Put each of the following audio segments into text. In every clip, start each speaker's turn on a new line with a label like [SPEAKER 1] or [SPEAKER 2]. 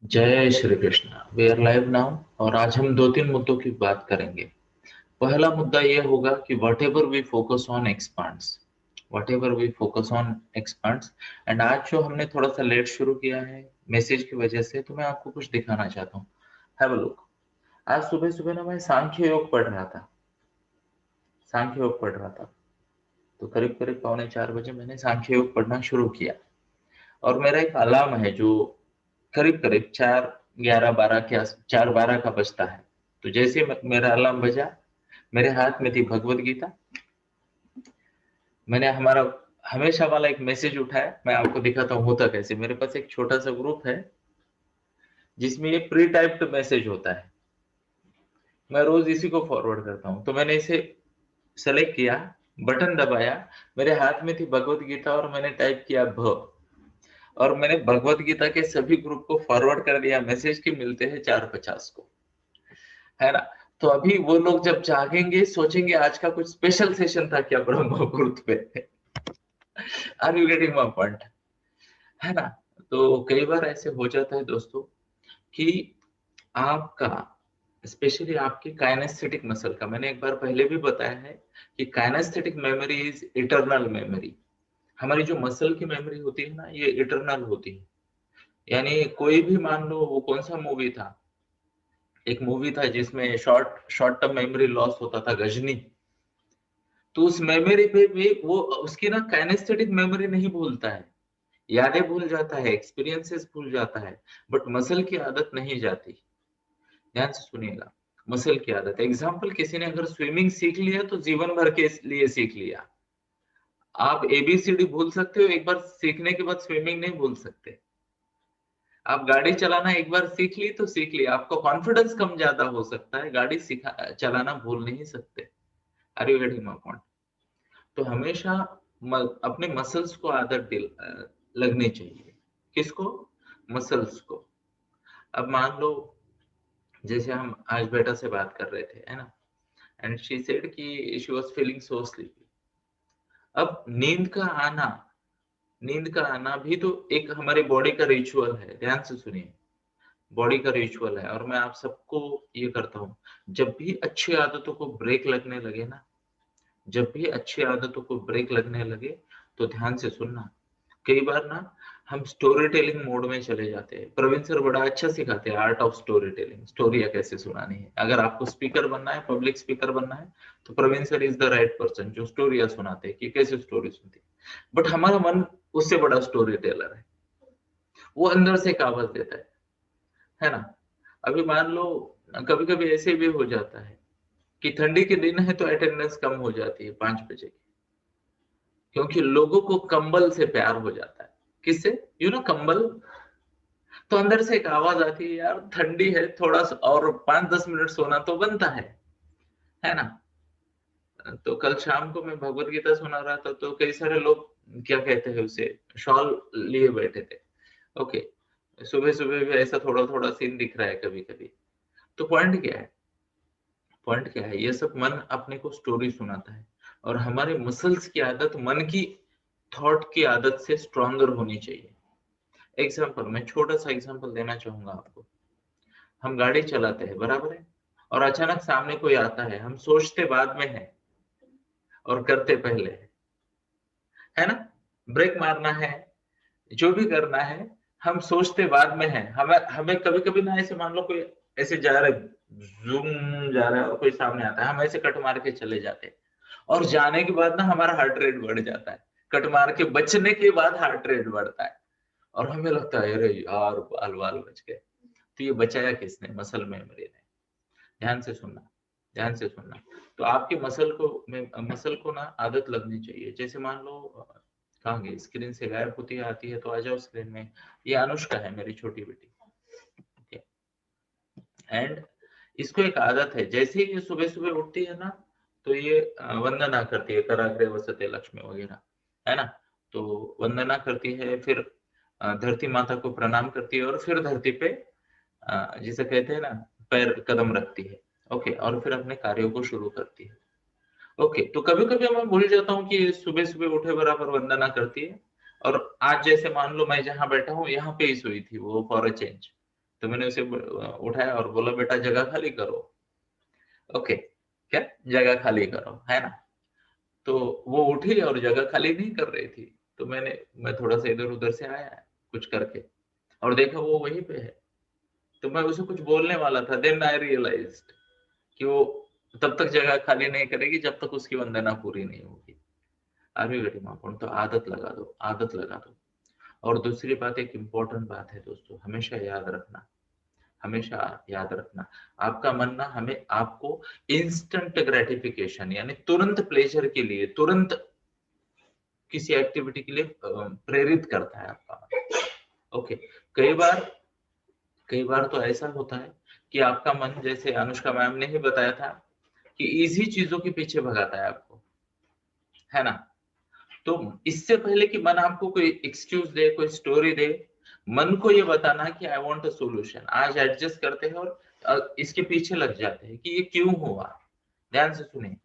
[SPEAKER 1] जय Shri Krishna. We are live now और आज हम दो तीन मुद्दों की बात करेंगे। पहला मुद्दा यह होगा कि whatever we focus on expands, whatever we focus on expands. And आज जो हमने थोड़ा सा लेट शुरू किया है मैसेज की वजह से, तो मैं आपको कुछ दिखाना चाहता हूँ। Have a look. आज सुबह सुबह ना मैं सांख्य योग पढ़ रहा था, सांख्य योग पढ़ रहा था। तो करीब करीब 3:45 बजे मैंने सांख्य योग पढ़ना शुरू किया। और मेरा एक अलार्म है जो करीब करीब 4:11-12 के 4:12 का बजता है। तो जैसे मेरा अलार्म बजा, मेरे हाथ में थी भगवत गीता। मैंने हमारा हमेशा वाला एक मैसेज उठाया। मैं आपको दिखाता हूँ होता कैसे। मेरे पास एक छोटा सा ग्रुप है जिसमें ये प्री टाइप्ड मैसेज होता है। मैं रोज इसी को फॉरवर्ड करता हूँ। तो मैंने इसे सेलेक्ट किया, बटन दबाया, मेरे हाथ में थी भगवत गीता और मैंने टाइप किया भ, और मैंने भगवत गीता के सभी ग्रुप को फॉरवर्ड कर दिया मैसेज की मिलते हैं 4:50 को, है ना। तो अभी वो लोग जब जागेंगे सोचेंगे आज का कुछ स्पेशल सेशन था क्या ब्रह्म मुहूर्त पे। Are you getting my point? है ना। तो कई बार ऐसे हो जाता है दोस्तों कि आपका, स्पेशली आपकी काइनेस्थेटिक मसल का, मैंने एक बार पहले भी बताया है कि kinesthetic memory is eternal memory. हमारी जो मसल की मेमोरी होती है ना, ये इटरनल होती है। यानी कोई भी, मान लो वो कौन सा मूवी था, एक मूवी था जिसमें short short term memory loss होता था, गजनी। तो उस मेमोरी पे भी वो, उसकी ना काइनेस्थेटिक मेमोरी नहीं भूलता है, यादें भूल जाता है, एक्सपीरियंसेस भूल जाता है, बट मसल की आदत नहीं जाती। ध्यान से सुनिएगा। मसल की आदत, एग्जाम्पल, किसी ने अगर स्विमिंग सीख लिया तो जीवन भर के लिए सीख लिया। आप एबीसीडी भूल सकते हो, एक बार सीखने के बाद स्विमिंग नहीं भूल सकते। आप गाड़ी चलाना एक बार सीख ली तो सीख ली, आपका कॉन्फिडेंस कम ज्यादा हो सकता है, गाड़ी सिखा चलाना भूल नहीं सकते। Are you getting my point? तो हमेशा अपने मसल्स को आदत लगनी चाहिए। किसको? मसल्स को। अब मान लो, जैसे हम आज बेटा से बात कर रहे थे, है ना, एंड शी सेड कि she was feeling so sleepy. अब नींद का आना भी तो एक हमारे बॉडी का रिचुअल है। ध्यान से सुनिए, बॉडी का रिचुअल है। और मैं आप सबको ये करता हूँ, जब भी अच्छी आदतों को ब्रेक लगने लगे ना, जब भी अच्छी आदतों को ब्रेक लगने लगे, तो ध्यान से सुनना। कई बार ना हम स्टोरी टेलिंग मोड में चले जाते हैं। प्रवीण सर बड़ा अच्छा सिखाते हैं आर्ट ऑफ स्टोरी टेलिंग, स्टोरियाँ कैसे सुनानी है। अगर आपको स्पीकर बनना है, पब्लिक स्पीकर बनना है, तो Praveen sir is the right person जो स्टोरियाँ सुनाते हैं कि कैसे स्टोरी सुनती है। बट हमारा मन उससे बड़ा स्टोरी टेलर है, वो अंदर से एक आवाज देता है ना। अभी मान लो, कभी कभी ऐसे भी हो जाता है कि ठंडी के दिन है तो अटेंडेंस कम हो जाती है 5 बजे की, क्योंकि लोगों को कंबल से प्यार हो जाता है। किससे? कंबल। तो अंदर से एक आवाज आती है, यार ठंडी है, थोड़ा सा और 5-10 मिनट सोना तो बनता है ना। तो कल शाम को मैं भगवत गीता सुना रहा था, तो कई सारे लोग, क्या कहते हैं उसे, शॉल लिए बैठे थे। ओके, सुबह सुबह भी ऐसा थोड़ा थोड़ा सीन दिख रहा है कभी कभी। तो पॉइंट क्या है? पॉइंट क्या है, ये सब मन अपने को स्टोरी सुनाता है। और हमारे मसल्स की आदत मन की, थॉट की आदत से स्ट्रॉन्गर होनी चाहिए। एग्जाम्पल, मैं छोटा सा एग्जाम्पल देना चाहूंगा आपको। हम गाड़ी चलाते हैं, बराबर है, और अचानक सामने कोई आता है, हम सोचते बाद में है और करते पहले है ना। ब्रेक मारना है, जो भी करना है, हम सोचते बाद में है। हमें हमें कभी कभी ना, ऐसे मान लो कोई ऐसे जा रहा है, जूम जा रहा है, और कोई सामने आता है, हम ऐसे कट मार के चले जाते हैं। और जाने के बाद ना हमारा हार्ट रेट बढ़ जाता है, कट मार के बचने के बाद हार्ट रेट बढ़ता है। और हमें लगता है अरे यार बाल बाल बच गए। तो ये बचाया किसने? मसल मेमोरी ने। ध्यान से सुनना, ध्यान से सुनना। तो आपकी मसल को ना आदत लगनी चाहिए। जैसे मान लो, कहाँ गई, स्क्रीन से गायब होती है, आती है तो आ जाओ स्क्रीन में। ये अनुष्का है, मेरी छोटी बेटी। एंड इसको एक आदत है, जैसे ही ये सुबह सुबह उठती है ना, तो ये वंदना करती है, कराग्रे वसते लक्ष्मी वगैरह, है ना। तो वंदना करती है, फिर धरती माता को प्रणाम करती है, और फिर धरती पे जिसे कहते हैं ना, पैर कदम रखती है। ओके, और फिर अपने कार्यों को शुरू करती है। ओके, तो कभी कभी मैं भूल जाता हूँ कि सुबह सुबह उठे बराबर वंदना करती है। और आज जैसे मान लो मैं जहां बैठा हूँ, यहाँ पे ही सोई थी वो, फॉर अ चेंज। तो मैंने उसे उठाया और बोला बेटा जगह खाली करो। ओके, क्या जगह खाली करो, है ना। तो वो उठी और जगह खाली नहीं कर रही थी। तो मैं थोड़ा सा इधर उधर से आया कुछ करके और देखा वो वहीं पे है। तो मैं उसे कुछ बोलने वाला था, देन आई रियलाइज्ड कि वो तब तक जगह खाली नहीं करेगी जब तक उसकी वंदना पूरी नहीं होगी। Are you getting my point? तो आदत लगा दो, आदत लगा दो। और दूसरी बात, एक इम्पोर्टेंट बात है दोस्तों, हमेशा याद रखना, हमेशा याद रखना, आपका मन ना हमें आपको इंस्टेंट ग्रेटिफिकेशन यानी तुरंत प्लेजर के लिए, तुरंत किसी एक्टिविटी के लिए प्रेरित करता है आपका मन। ओके, कई बार तो ऐसा होता है कि आपका मन, जैसे अनुष्का मैम ने ही बताया था, कि इजी चीजों के पीछे भगाता है आपको, है ना। तो इससे पहले कि मन आपको कोई एक्सक्यूज दे, कोई स्टोरी दे, मन को ये बताना कि आई वांट अ सॉल्यूशन, आज एडजस्ट करते हैं और इसके पीछे लग जाते हैं कि ये क्यों हुआ। ध्यान से सुनिए,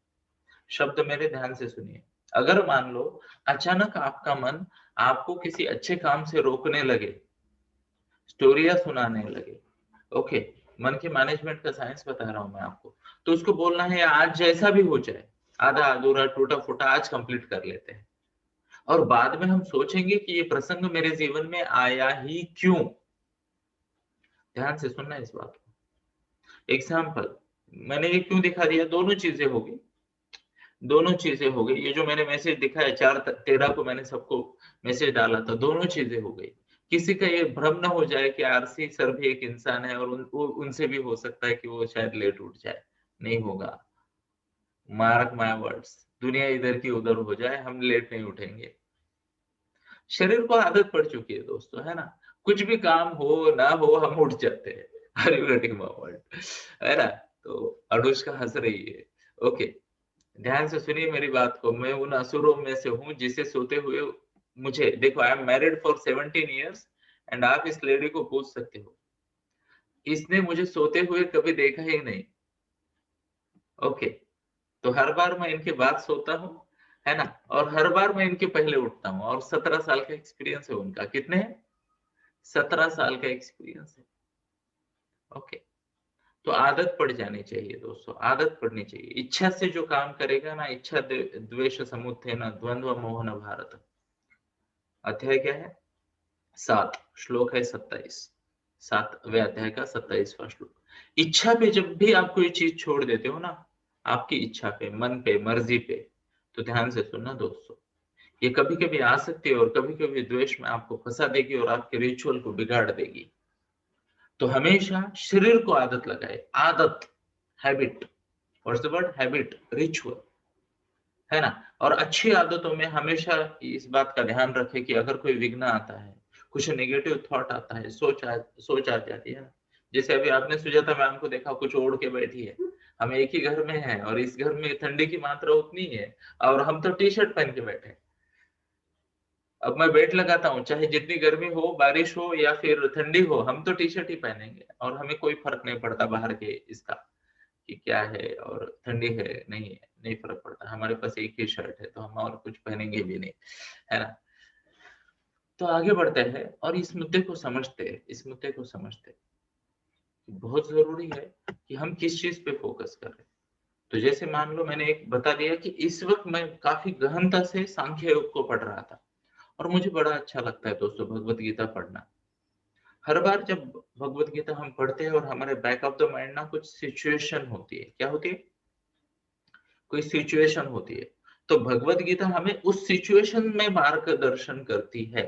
[SPEAKER 1] शब्द मेरे ध्यान से सुनिए। अगर मान लो अचानक आपका मन आपको किसी अच्छे काम से रोकने लगे, स्टोरिया सुनाने लगे, ओके, मन के मैनेजमेंट का साइंस बता रहा हूं मैं आपको, तो उसको बोलना है आज जैसा भी हो जाए, आधा अधूरा टूटा फूटा आज कंप्लीट कर लेते हैं। और बाद में हम सोचेंगे कि ये प्रसंग मेरे जीवन में आया ही क्यों। ध्यान से सुनना इस बात को। एग्जाम्पल, मैंने ये क्यों दिखा दिया, दोनों चीजें हो गई, दोनों चीजें हो गई। ये जो मैंने मैसेज दिखाया 4/13 को मैंने सबको मैसेज डाला था, दोनों चीजें हो गई। किसी का ये भ्रम ना हो जाए कि आरसी सर भी एक इंसान है और उनसे भी हो सकता है कि वो शायद लेट उठ जाए, नहीं होगा। मार्क माय वर्ड्स, दुनिया इधर की उधर हो जाए, हम लेट नहीं उठेंगे। शरीर को आदत पड़ चुकी है दोस्तों, है ना। कुछ भी काम हो ना हो हम उठ जाते हैं। Are you getting my point, है ना। तो अनुष्का हंस रही है। ओके, ध्यान से सुनिए मेरी बात को। मैं उन असुरों में से हूँ जिसे सोते हुए मुझे देखो, I am married for 17 years and आप इस लेडी को पूछ सकते हो, इसने मुझे सोते हुए कभी देखा ही नहीं। ओके, तो हर बार मैं इनके बाद सोता हूँ, है ना, और हर बार मैं इनके पहले उठता हूँ। और 17 साल का एक्सपीरियंस है उनका। कितने हैं? 17 साल का एक्सपीरियंस है। ओके, तो आदत पड़ जानी चाहिए दोस्तों, आदत पड़नी चाहिए। इच्छा से जो काम करेगा ना, इच्छा द्वेष समुत्थेन द्वंद्व मोहन भारत। अध्याय क्या है? 7, श्लोक है 27, 7वें अध्याय का 27वां श्लोक। इच्छा पे जब भी आप कोई चीज छोड़ देते हो ना, आपकी इच्छा पे, मन पे, मर्जी पे, तो ध्यान से सुनना दोस्तों, ये कभी कभी आ सकती है और कभी कभी द्वेष में आपको फंसा देगी और आपके रिचुअल को बिगाड़ देगी। तो हमेशा शरीर को आदत लगाए, आदत, habit, what's the word, habit, ritual, है ना। और अच्छी आदतों में हमेशा इस बात का ध्यान रखें कि अगर कोई विघ्न आता है, कुछ नेगेटिव थॉट आता है, सोच आ जाती है ना। जैसे अभी आपने सुजाता मैम को देखा, कुछ ओढ़ के बैठी है, हम एक ही घर में हैं और इस घर में ठंडी की मात्रा उतनी है और हम तो टी शर्ट पहन के बैठे हैं। अब मैं बेट लगाता हूँ, चाहे जितनी गर्मी हो, बारिश हो या फिर ठंडी हो, हम तो टी शर्ट ही पहनेंगे और हमें कोई फर्क नहीं पड़ता बाहर के इसका कि क्या है और ठंडी है नहीं है, नहीं फर्क पड़ता। हमारे पास एक ही शर्ट है तो हम और कुछ पहनेंगे भी नहीं, है ना। तो आगे बढ़ते हैं और इस मुद्दे को समझते हैं, इस मुद्दे को समझते हैं। बहुत जरूरी है कि हम किस चीज पे फोकस कर रहे हैं। तो जैसे मान लो मैंने एक बता दिया कि इस वक्त मैं काफी गहनता से सांख्य योग को पढ़ रहा था और मुझे बड़ा अच्छा लगता है दोस्तों भगवत गीता पढ़ना। हर बार जब भगवत गीता हम पढ़ते हैं और हमारे बैक ऑफ द माइंड ना कुछ सिचुएशन होती है, क्या होती है? कोई सिचुएशन होती है, तो भगवत गीता हमें उस सिचुएशन में मार्गदर्शन करती है।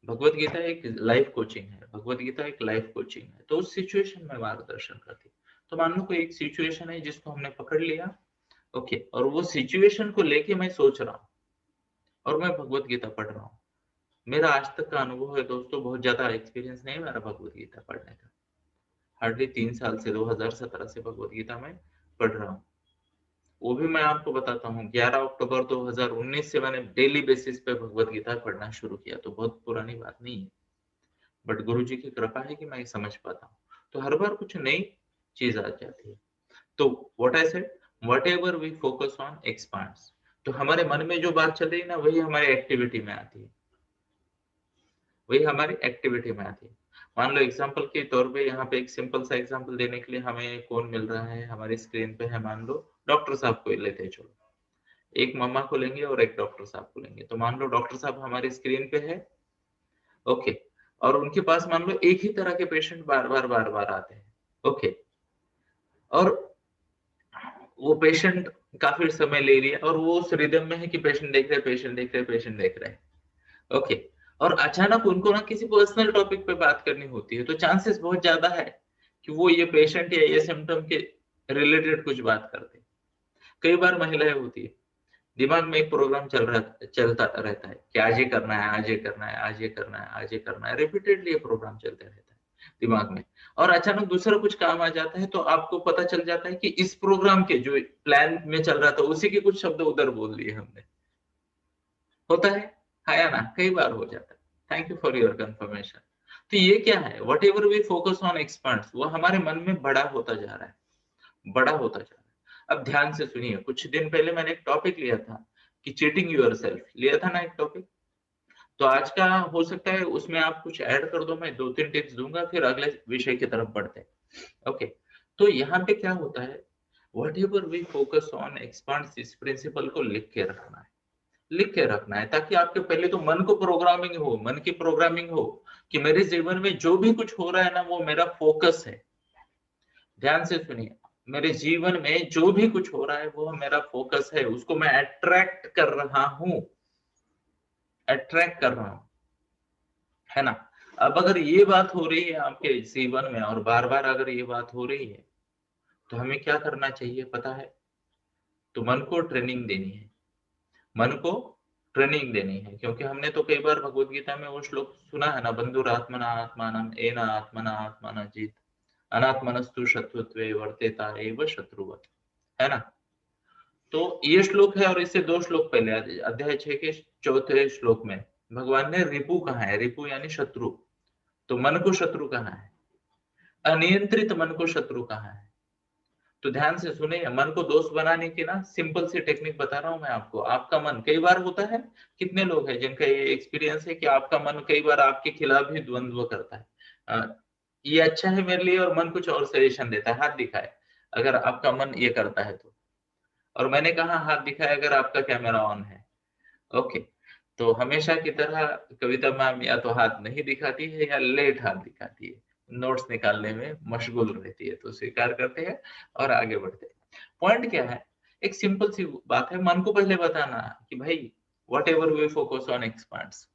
[SPEAKER 1] भगवत गीता एक लाइफ कोचिंग है, भगवत गीता एक लाइफ कोचिंग है, तो उस सिचुएशन में मार्गदर्शन करती है। तो मान लो कोई एक सिचुएशन है जिसको हमने पकड़ लिया, ओके, और वो सिचुएशन को लेके मैं सोच रहा हूँ और मैं भगवत गीता पढ़ रहा हूँ। मेरा आज तक का अनुभव है दोस्तों, बहुत ज्यादा एक्सपीरियंस नहीं है मेरा भगवत गीता पढ़ने का, हार्डली 3 साल से, 2017 से भगवत गीता में पढ़ रहा हूँ। वो भी मैं आपको बताता हूँ, 11 अक्टूबर 2019 से मैंने डेली बेसिस पे भगवत गीता पढ़ना शुरू किया, तो बहुत पुरानी बात नहीं है, बट गुरु जी की कृपा है कि मैं समझ पाता हूँ। तो हर बार कुछ नई चीज आ जाती है। तो what I said, whatever we focus on expands. तो हमारे मन में जो बात चल रही है ना, वही हमारी एक्टिविटी में आती है। वही हमारी एक्टिविटी में आती है। मान लो एग्जाम्पल के तौर पे यहाँ पे एक सिंपल सा एग्जाम्पल देने के लिए हमें कौन मिल रहा है, हमारी स्क्रीन पे है, मान लो डॉक्टर साहब को लेते हैं। चलो एक मम्मा को लेंगे और एक डॉक्टर साहब को लेंगे। तो मान लो डॉक्टर साहब हमारी स्क्रीन पे है, ओके, और उनके पास मान लो एक ही तरह के पेशेंट बार बार आते हैं, ओके, और वो पेशेंट काफी समय ले लिया और वो उस रिदम में है कि पेशेंट देख रहे, पेशेंट देख रहे, पेशेंट देख रहे, ओके, और अचानक उनको ना किसी पर्सनल टॉपिक पे बात करनी होती है, तो चांसेस बहुत ज्यादा है कि वो ये पेशेंट या ये सिम्टम के रिलेटेड कुछ बात करते। कई बार महिलाएं होती है, दिमाग में एक प्रोग्राम चलता रहता है कि आज ये करना है, आज ये करना है, आज ये करना है, आज ये करना है, रिपीटेडली ये प्रोग्राम चलते रहता है दिमाग में, और अचानक दूसरा कुछ काम आ जाता है तो आपको पता चल जाता है कि इस प्रोग्राम के जो प्लान में चल रहा था उसी के कुछ शब्द उधर बोल दिए हमने। होता है या ना? कई बार हो जाता है। Thank you for your confirmation. तो ये क्या है, whatever we focus on expands, वो हमारे मन में बड़ा होता जा रहा है, बड़ा होता जा रहा है। अब ध्यान से सुनिए, कुछ दिन पहले मैंने एक टॉपिक लिया था कि चीटिंग योरसेल्फ, लिया था ना एक टॉपिक। तो आज का हो सकता है उसमें आप कुछ ऐड कर दो, मैं 2-3 टिप्स दूंगा, फिर अगले विषय की तरफ बढ़ते हैं। ओके, तो यहाँ पे क्या होता है, whatever we focus on expands, इस प्रिंसिपल को लिख के रखना है, लिख के रखना है, ताकि आपके पहले तो मन को प्रोग्रामिंग हो, मन की प्रोग्रामिंग हो कि मेरे जीवन में जो भी कुछ हो रहा है ना वो मेरा फोकस है। ध्यान से सुनिए, मेरे जीवन में जो भी कुछ हो रहा है वो मेरा फोकस है, उसको मैं अट्रैक्ट कर रहा हूं, अट्रैक्ट कर रहा हूं, है ना? अब अगर ये बात हो रही है आपके जीवन में और बार बार अगर ये बात हो रही है तो हमें क्या करना चाहिए पता है? तो मन को ट्रेनिंग देनी है, मन को ट्रेनिंग देनी है, क्योंकि हमने तो कई बार भगवत गीता में वो श्लोक सुना है ना, बंधुरात्मना आत्मानम एन आत्मना आत्मना जीत अनात्मनस्तु शत्रुत्वे वर्तेता एव शत्रुवत्, है ना? तो ये श्लोक है और इससे 2 श्लोक पहले अध्याय 6 के 4थे श्लोक में भगवान ने रिपु कहा है, रिपु यानी शत्रु, तो मन को शत्रु कहा है, अनियंत्रित मन को शत्रु कहा है। तो ध्यान से सुने, मन को दोस्त बनाने की ना सिंपल सी टेक्निक बता रहा हूं मैं आपको। आपका मन कई बार होता है, कितने लोग हैं जिनका ये एक्सपीरियंस है कि आपका मन कई बार आपके खिलाफ भी द्वंद्व करता है, ये अच्छा है मेरे लिए और मन कुछ और सजेशन देता है। हाथ दिखाए अगर आपका मन ये करता है तो, और मैंने कहा हाथ दिखाए अगर आपका कैमरा ऑन है, ओके। तो हमेशा की तरह कविता मैम या तो हाथ नहीं दिखाती है या लेट हाथ दिखाती है, नोट्स निकालने में मशगूल रहती है, तो स्वीकार करते हैं और आगे बढ़ते हैं। पॉइंट क्या है, एक सिंपल सी बात है, मन को पहले बताना कि भाई whatever we focus on expands,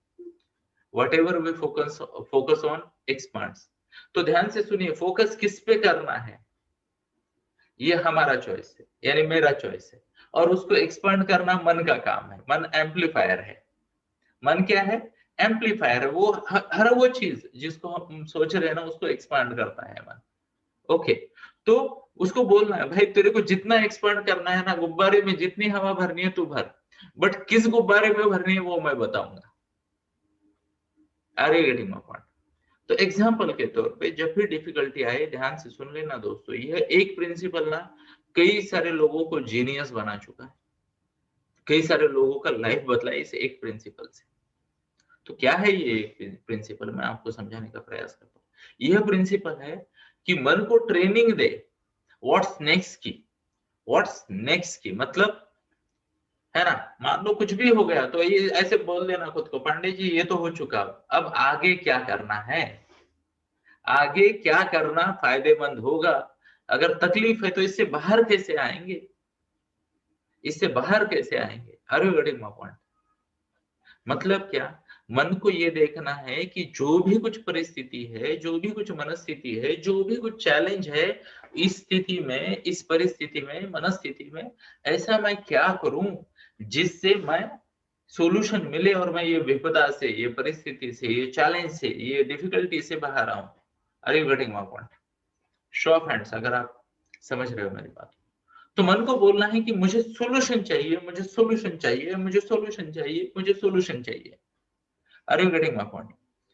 [SPEAKER 1] whatever we focus on expands. तो ध्यान से सुनिए, फोकस किस पे करना है ये हमारा चॉइस है, यानी मेरा चॉइस है, और उसको एक्सपांड करना मन का काम है। मन एम्पलीफायर है, मन क्या है, एम्पलीफायर है, वो हर वो चीज जिसको हम सोच रहे हैं ना उसको एक्सपांड करता है मन, ओके। तो उसको बोलना है भाई तेरे को जितना एक्सपांड करना है ना, गुब्बारे में जितनी हवा भरनी है तू भर, बट किस गुब्बारे में भरनी है वो मैं बताऊंगा। Are you getting my point? तो एग्जाम्पल के तौर पे जब भी डिफिकल्टी आए, ध्यान से सुन लेना दोस्तों, यह एक प्रिंसिपल ना कई सारे लोगों को जीनियस बना चुका है, कई सारे लोगों का लाइफ बदला है इस एक प्रिंसिपल से। तो क्या है ये प्रिंसिपल, मैं आपको समझाने का प्रयास करता हूँ। यह प्रिंसिपल है कि मन को ट्रेनिंग दे व्हाट्स नेक्स्ट की, व्हाट्स नेक्स्ट की मतलब, है ना? मान लो कुछ भी हो गया तो ये ऐसे बोल देना खुद को, पांडे जी ये तो हो चुका, अब आगे क्या करना है, आगे क्या करना फायदेमंद होगा, अगर तकलीफ है तो इससे बाहर कैसे आएंगे, इससे बाहर कैसे आएंगे। Are you getting my point? मतलब क्या, मन को ये देखना है कि जो भी कुछ परिस्थिति है, जो भी कुछ मनस्थिति है, जो भी कुछ चैलेंज है, इस स्थिति में, इस परिस्थिति में, मनस्थिति में ऐसा मैं क्या करूं जिससे मैं सॉल्यूशन मिले और मैं ये विपदा से, ये परिस्थिति से, ये चैलेंज से, ये डिफिकल्टी से बाहर आऊं। Are you getting my point? Show of hands अगर आप समझ रहे हो मेरी बात। तो मन को बोलना है कि मुझे सॉल्यूशन चाहिए, मुझे सॉल्यूशन चाहिए, मुझे सॉल्यूशन चाहिए, मुझे सॉल्यूशन चाहिए। Are you getting my point?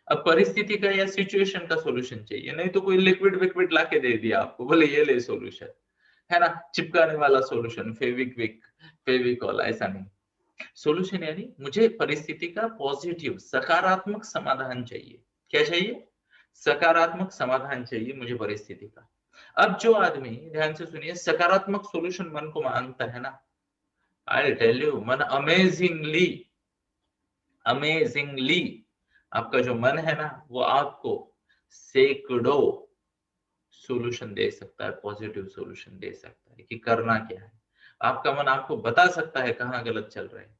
[SPEAKER 1] अब परिस्थिति का या सिचुएशन का सॉल्यूशन चाहिए, नहीं तो कोई लिक्विड विक्विड लाके दे दिया आपको, बोले ये ले सॉल्यूशन, है ना? चिपकाने वाला सॉल्यूशन, फेविक्विक, फेविकॉल, ऐसा नहीं। सोल्यूशन यानी मुझे परिस्थिति का पॉजिटिव सकारात्मक समाधान चाहिए। क्या चाहिए? सकारात्मक समाधान चाहिए मुझे परिस्थिति का। अब जो आदमी, ध्यान से सुनिए, सकारात्मक सॉल्यूशन मन को मांगता है ना, आई टेल यू, मन अमेजिंगली आपका जो मन है ना, वो आपको सैकड़ों सॉल्यूशन दे सकता है, पॉजिटिव सॉल्यूशन दे सकता है कि करना क्या है। आपका मन आपको बता सकता है कहाँ गलत चल रहे हैं,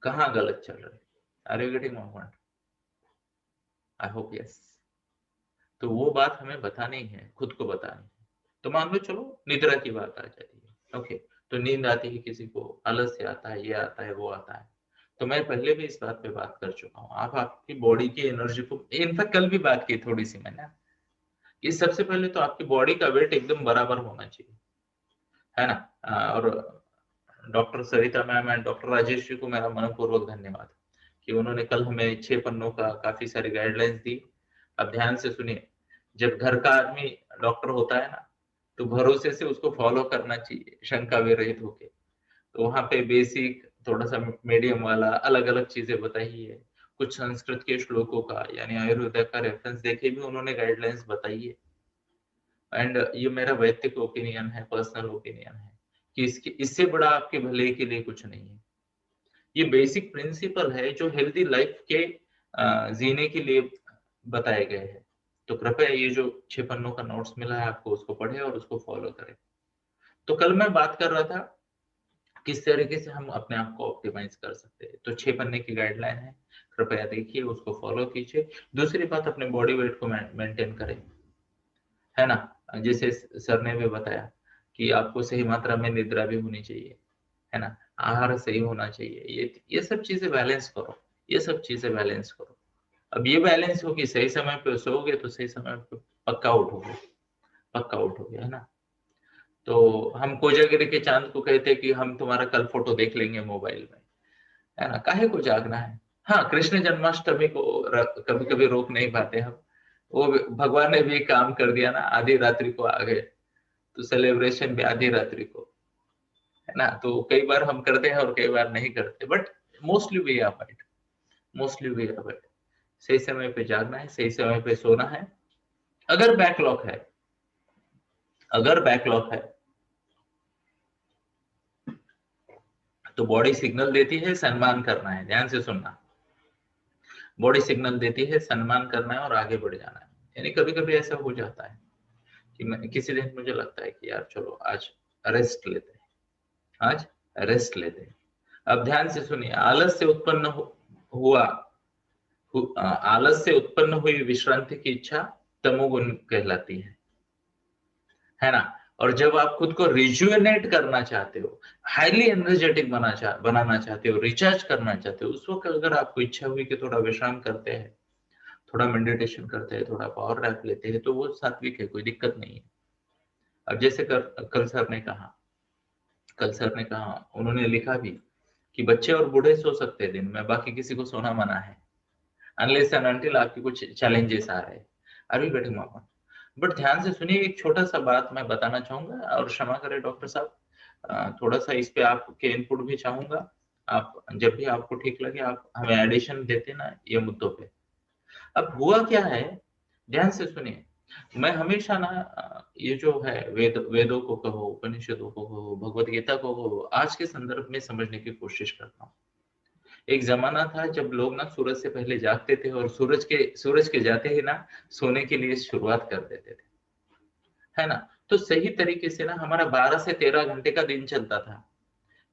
[SPEAKER 1] कहाँ गलत चल रहे हैं। Are you getting my point? I hope yes. तो वो बात हमें बतानी है, खुद को बतानी है। तो मान लो चलो निद्रा की बात आ जाती है, ओके, तो नींद आती है किसी को, आलस्य आता है, ये आता है, वो आता है। तो मैं पहले भी इस बात पे बात कर चुका हूँ, आप आपकी बॉडी की एनर्जी को, इनफैक्ट कल भी बात की थोड़ी सी मैंने, कि सबसे पहले तो आपकी बॉडी का वेट एकदम बराबर होना चाहिए, है ना। और doctor Sarita ma'am and doctor Rajesh ji को मेरा मनपूर्वक धन्यवाद कि उन्होंने कल हमें 6 पन्नों का काफी सारी गाइडलाइंस दी। अब ध्यान से सुनिए, जब घर का आदमी डॉक्टर होता है ना, तो भरोसे से उसको फॉलो करना चाहिए, शंका विरहित होके। तो वहां पे बेसिक, थोड़ा सा मीडियम वाला, अलग अलग चीजें बताई है। कुछ संस्कृत के श्लोकों का यानी आयुर्वेद का रेफरेंस देके भी उन्होंने गाइडलाइंस बताई है। एंड ये मेरा वैयक्तिक ओपिनियन है, पर्सनल ओपिनियन है कि इसके इससे बड़ा आपके भले के लिए कुछ नहीं है। ये बेसिक प्रिंसिपल है जो हेल्दी लाइफ के जीने के लिए बताए गए हैं। तो कृपया ये जो 6 पन्नों का नोट्स मिला है आपको, उसको पढ़े और उसको फॉलो करें। तो कल मैं बात कर रहा था किस तरीके से हम अपने आप को ऑप्टिमाइज कर सकते हैं। तो 6 पन्ने की गाइडलाइन है, कृपया देखिए, उसको फॉलो कीजिए। दूसरी बात, अपने बॉडी वेट को मेंटेन करें, है ना। जैसे सर ने भी बताया कि आपको सही मात्रा में निद्रा भी होनी चाहिए, है ना, आहार सही होना चाहिए। ये सब चीजें बैलेंस करो, ये सब चीजें बैलेंस करो। अब ये बैलेंस होगी, सही समय पे सोओगे तो सही समय पे पक्का उठोगे, पक्का उठोगे, है ना। तो हम कोजागिरी के चांद को कहते हैं कि हम तुम्हारा कल फोटो देख लेंगे मोबाइल में, है ना, काहे को जागना है। हाँ, कृष्ण जन्माष्टमी को कभी कभी रोक नहीं पाते हम, वो भगवान ने भी काम कर दिया ना, आधी रात्रि को आ गए, तो सेलिब्रेशन भी आधी रात्रि को, है ना। तो कई बार हम करते हैं और कई बार नहीं करते, but mostly we avoid, mostly we avoid. सही समय पे जागना है, सही समय पे सोना है। अगर बैकलॉग है, अगर बैकलॉग है, तो बॉडी सिग्नल देती है सम्मान करना है, ध्यान से सुनना। बॉडी सिग्नल देती है सम्मान करना है और आगे बढ़ जाना है। यानी कभी कभी ऐसा हो जाता है कि मैं किसी दिन मुझे लगता है कि यार चलो आज रेस्ट लेते हैं, आज रेस्ट लेते हैं। अब ध्यान से सुनिए, आलस से उत्पन्न हुआ आलस से उत्पन्न हुई विश्रांति की इच्छा तमोगुण कहलाती है ना। और जब आप खुद को रिजुवेनेट करना चाहते हो, हाईली एनर्जेटिक बनाना चाहते हो, रिचार्ज करना चाहते हो, उस वक्त अगर आपको इच्छा हुई कि थोड़ा विश्राम करते हैं, थोड़ा मेडिटेशन करते हैं, थोड़ा पावर नैप लेते हैं, तो वो सात्विक है, कोई दिक्कत नहीं है। अब जैसे कल सर ने कहा, कल सर ने कहा, उन्होंने लिखा भी कि बच्चे और बूढ़े सो सकते हैं दिन में, बाकी किसी को सोना मना है, अनलेस एंड अनटिल आपके कुछ चैलेंजेस आ रहे हैं। Are you getting my point? But ध्यान से सुनिए, एक छोटा सा बात मैं बताना चाहूंगा, और क्षमा करें डॉक्टर साहब, थोड़ा सा इस पे आपके इनपुट भी चाहूंगा। आप जब भी आपको ठीक लगे आप हमें एडिशन देते ना ये मुद्दों पे। अब हुआ क्या है, ध्यान से सुनिए, मैं हमेशा ना ये जो है वेदों को कहो, उपनिषदों को कहो, भगवत गीता को कहो, आज के संदर्भ में समझने की कोशिश करता हूँ। एक जमाना था जब लोग ना सूरज से पहले जागते थे और सूरज के जाते ही ना सोने के लिए शुरुआत कर देते थे, है ना। तो सही तरीके से ना हमारा 12 से 13 घंटे का दिन चलता था।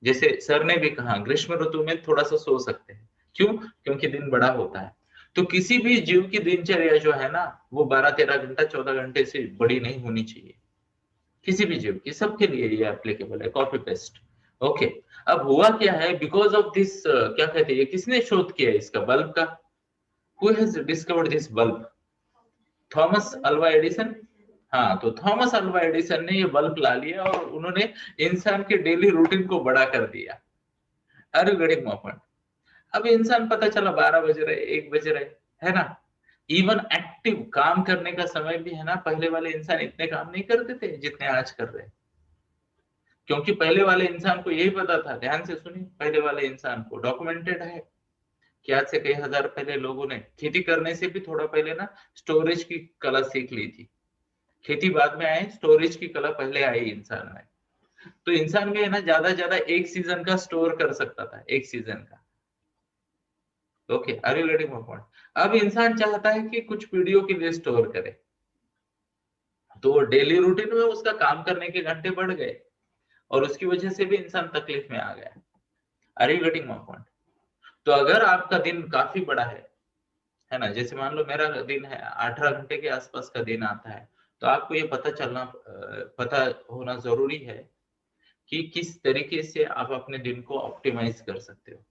[SPEAKER 1] जैसे सर ने भी कहा, ग्रीष्म ऋतु में थोड़ा सा सो सकते हैं, क्यों? क्योंकि दिन बड़ा होता है। तो किसी भी जीव की दिनचर्या जो है ना, वो 12-13 घंटा, 14 घंटे से बड़ी नहीं होनी चाहिए, किसी भी जीव की। सबके लिए ये एप्लीकेबल है, कॉपी पेस्ट। ओके। अब हुआ क्या है, बिकॉज ऑफ दिस, क्या कहते हैं, किसने शोध किया इसका, बल्ब का? Who has discovered this bulb? Thomas Alva Edison. हाँ, तो थॉमस अल्वा एडिसन ने ये बल्ब ला लिया और उन्होंने इंसान के डेली रूटीन को बड़ा कर दिया। Are you getting my point? अब इंसान पता चला 12 बज रहे, 1 बज रहे, है ना। इवन एक्टिव काम करने का समय भी है ना, पहले वाले इंसान इतने काम नहीं करते थे जितने आज कर रहे हैं, क्योंकि पहले वाले इंसान को यही पता था, ध्यान से सुनिए, पहले वाले इंसान को डॉक्यूमेंटेड है कि आज से कई हजार पहले लोगों ने खेती करने से भी थोड़ा पहले ना स्टोरेज की कला सीख ली थी। खेती बाद में आई, स्टोरेज की कला पहले आई इंसान में। तो इंसान में ना ज्यादा ज्यादा एक सीजन का स्टोर कर सकता था, एक सीजन का। Okay, are you getting my point? अब इंसान चाहता है कि कुछ पीढ़ियों के लिए स्टोर करे, तो डेली रूटीन में उसका काम करने के घंटे बढ़ गए और उसकी वजह से भी इंसान तकलीफ में आ गया। Are you getting my point? तो अगर आपका दिन काफी बड़ा है ना, जैसे मान लो मेरा दिन है 18 घंटे के आसपास का दिन आता है, तो आपको ये पता होना जरूरी है कि किस तरीके से आप अपने दिन को ऑप्टिमाइज कर सकते हो,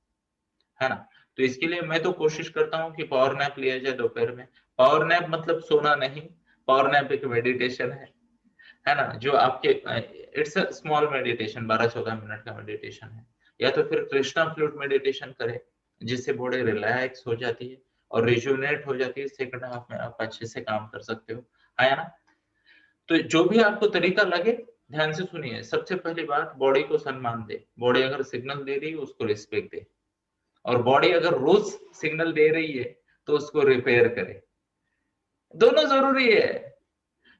[SPEAKER 1] है ना। तो इसके लिए मैं तो कोशिश करता हूँ कि पावर नैप लिया जाए दोपहर में। पावर नैप मतलब सोना नहीं, पावर नैप एक मेडिटेशन है ना, जो आपके it's a small meditation, 12-14 minute का मेडिटेशन है। या तो फिर कृष्णा फ्लूट मेडिटेशन करें, जिससे बॉडी रिलैक्स हो जाती है और रिजुनेट हो जाती है, सेकंड हाफ में आप अच्छे से काम कर सकते हो, है ना। तो जो भी आपको तरीका लगे, ध्यान से सुनिए। सबसे पहली बात, बॉडी को सम्मान दे। बॉडी अगर सिग्नल दे रही है उसको रिस्पेक्ट दे, और बॉडी अगर रोज सिग्नल दे रही है तो उसको रिपेयर करे। दोनों जरूरी है।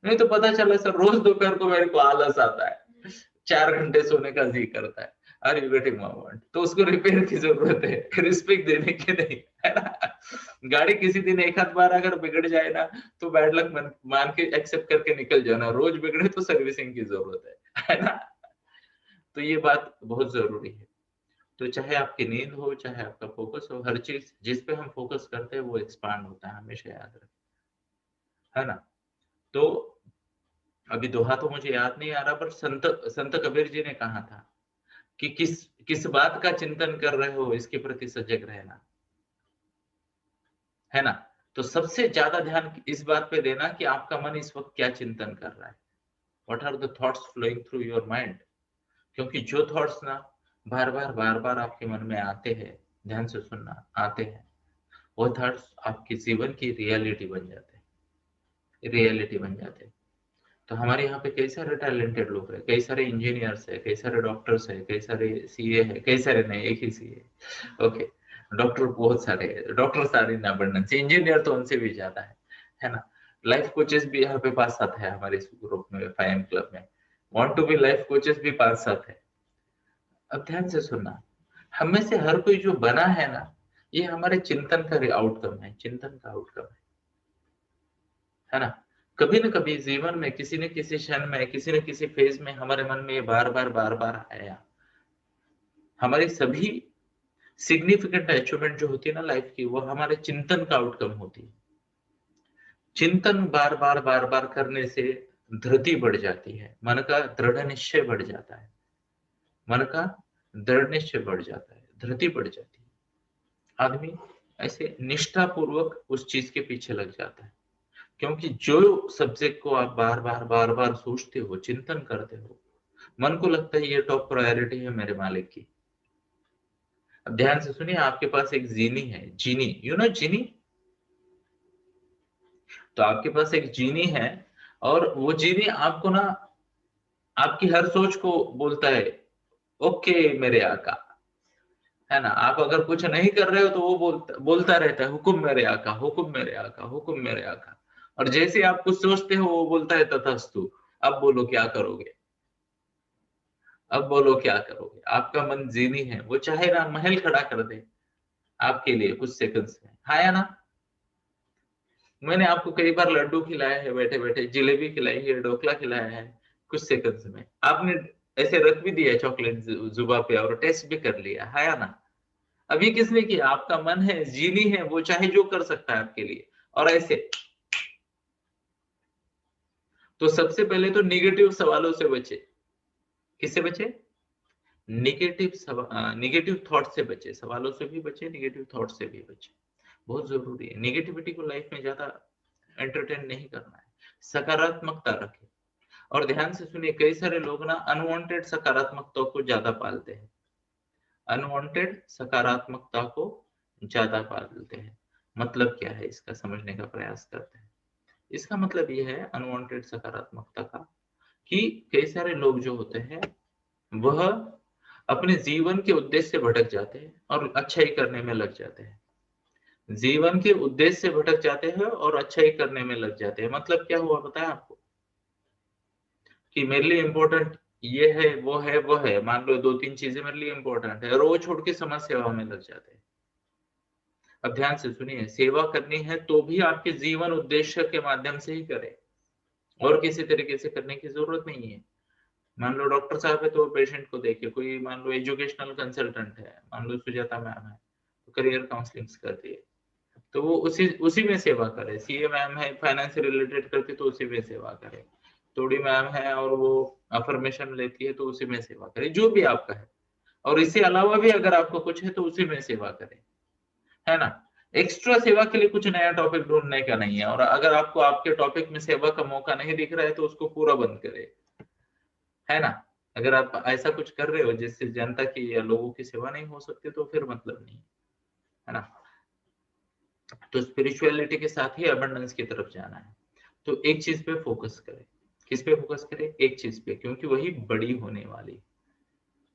[SPEAKER 1] नहीं तो पता चला सर रोज दोपहर को मेरे को आलस आता है, 4 घंटे सोने का जी करता है, अरे गेटिंग माय पॉइंट, तो उसको रिपेयर की जरूरत है, रिस्पेक्ट देने की नहीं, है ना। गाड़ी किसी दिन एक आध बार अगर बिगड़ जाए ना, तो बैड लक मान के एक्सेप्ट करके निकल जाना, रोज बिगड़े तो सर्विसिंग की जरूरत है ना। तो ये बात बहुत जरूरी है। तो चाहे आपकी नींद हो, चाहे आपका फोकस हो, हर चीज जिस पे हम फोकस करते हैं वो एक्सपांड होता है, हमेशा याद रखें, है ना। तो अभी दोहा तो मुझे याद नहीं आ रहा, पर संत संत कबीर जी ने कहा था कि किस किस बात का चिंतन कर रहे हो, इसके प्रति सजग रहना, है ना। तो सबसे ज्यादा ध्यान इस बात पे देना कि आपका मन इस वक्त क्या चिंतन कर रहा है, what are the thoughts flowing through your mind. क्योंकि जो थॉट्स ना बार बार आपके मन में आते हैं, ध्यान से सुनना, आते हैं, वो थॉट्स आपके जीवन की रियलिटी बन जाते हैं, रियलिटी बन जाते हैं। तो हमारे यहाँ पे कई सारे टैलेंटेड लोग हैं, कई सारे इंजीनियर्स है, कई सारे डॉक्टर्स है, कई सारे सीए है, कई सारे नहीं, एक ही सीए, ओके। डॉक्टर बहुत सारे हैं, डॉक्टर सारे इन अबंडेंस, इंजीनियर तो उनसे भी ज्यादा है ना। लाइफ कोचेस भी यहाँ पे 5-7 है हमारे इस ग्रुप में, 5 क्लब में। Want to be life coaches भी 5-7 है। अब ध्यान से सुनना, हम में से हर कोई जो बना है ना, ये हमारे चिंतन का आउटकम है, चिंतन का आउटकम है ना। कभी न कभी जीवन में किसी न किसी क्षण में, किसी न किसी फेज में हमारे मन में ये बार बार आया। हमारी सभी सिग्निफिकेंट अचीवमेंट जो होती है ना लाइफ की, वो हमारे चिंतन का आउटकम होती है। चिंतन बार बार करने से धृति बढ़ जाती है, मन का दृढ़ निश्चय बढ़ जाता है, मन का दृढ़ निश्चय बढ़ जाता है, धृति बढ़ जाती है। आदमी ऐसे निष्ठा पूर्वक उस चीज के पीछे लग जाता है। क्योंकि जो सब्जेक्ट को आप बार बार सोचते हो, चिंतन करते हो, मन को लगता है ये टॉप प्रायोरिटी है मेरे मालिक की। अब ध्यान से सुनिए, आपके पास एक जीनी है, जीनी, यू नो जीनी। तो आपके पास एक जीनी है, और वो जीनी आपको ना, आपकी हर सोच को बोलता है ओके मेरे आका, है ना। आप अगर कुछ नहीं कर रहे हो तो वो बोलता रहता है हुकुम मेरे आका, हुकुम मेरे आका, हुकुम मेरे आका। और जैसे आप कुछ सोचते हो वो बोलता है तथास्तु, अब बोलो क्या करोगे, अब बोलो क्या करोगे। आपका मन जीनी है, वो चाहे ना महल खड़ा कर दे आपके लिए कुछ सेकंड्स में, हाँ या ना। मैंने आपको कई बार लड्डू खिलाया है बैठे बैठे, जलेबी खिलाई है, ढोकला खिलाया है, कुछ सेकंड्स में आपने ऐसे रख भी दिया चॉकलेट जुबा पे और टेस्ट भी कर लिया, है या ना। अभी किसने किया? आपका मन है, जीनी है, वो चाहे जो कर सकता है आपके लिए। और ऐसे, तो सबसे पहले तो निगेटिव सवालों से बचे। किससे बचे? निगेटिव थॉट से बचे, सवालों से भी बचे, निगेटिव थॉट से भी बचे। बहुत जरूरी है, निगेटिविटी को लाइफ में ज्यादा एंटरटेन नहीं करना है, सकारात्मकता रखें। और ध्यान से सुनिए, कई सारे लोग ना अनवांटेड सकारात्मकता को ज्यादा पालते हैं, अनवांटेड सकारात्मकता को ज्यादा पालते हैं। मतलब क्या है इसका समझने का प्रयास करते हैं। इसका मतलब यह है अनवांटेड सकारात्मकता का, कि कई सारे लोग जो होते हैं वह अपने जीवन के उद्देश्य से भटक जाते हैं और अच्छाई करने में लग जाते हैं। जीवन के उद्देश्य से भटक जाते हैं और अच्छाई करने में लग जाते हैं। मतलब क्या हुआ पता है आपको? कि मेरे लिए इम्पोर्टेंट ये है, वो है, वो है। मान लो 2-3 चीजें मेरे लिए इम्पोर्टेंट है और वो छोड़ के समाज सेवा में लग जाते हैं। अब ध्यान से सुनिए, सेवा करनी है तो भी आपके जीवन उद्देश्य के माध्यम से ही करें, और किसी तरीके से करने की जरूरत नहीं है। मान लो डॉक्टर साहब है तो पेशेंट को देखे, कोई मान लो एजुकेशनल कंसल्टेंट है, मान लो सुजाता मैम है तो करियर काउंसलिंग करती है, तो वो उसी उसी में सेवा करे। सीए मैम है, फाइनेंस से रिलेटेड करती तो उसी में सेवा करे। तोड़ी मैम है और वो अफर्मेशन लेती है तो उसी में सेवा करे, जो भी आपका है। और इसके अलावा भी अगर आपको कुछ है तो उसी में सेवा करें, है ना। एक्स्ट्रा सेवा के लिए कुछ नया टॉपिक ढूंढने का नहीं है। और अगर आपको आपके टॉपिक में सेवा का मौका नहीं दिख रहा है तो उसको पूरा बंद करें, है ना। अगर आप ऐसा कुछ कर रहे हो जिससे जनता की या लोगों की सेवा नहीं हो सकती तो फिर मतलब नहीं, है ना। तो स्पिरिचुअलिटी के साथ ही अबंडेंस की तरफ जाना है। तो एक चीज पे फोकस करें। किस पे फोकस करें? एक चीज पे, क्योंकि वही बड़ी होने वाली।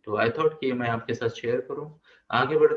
[SPEAKER 1] तो आई थॉट कि मैं आपके साथ शेयर करूं। आगे बढ़ते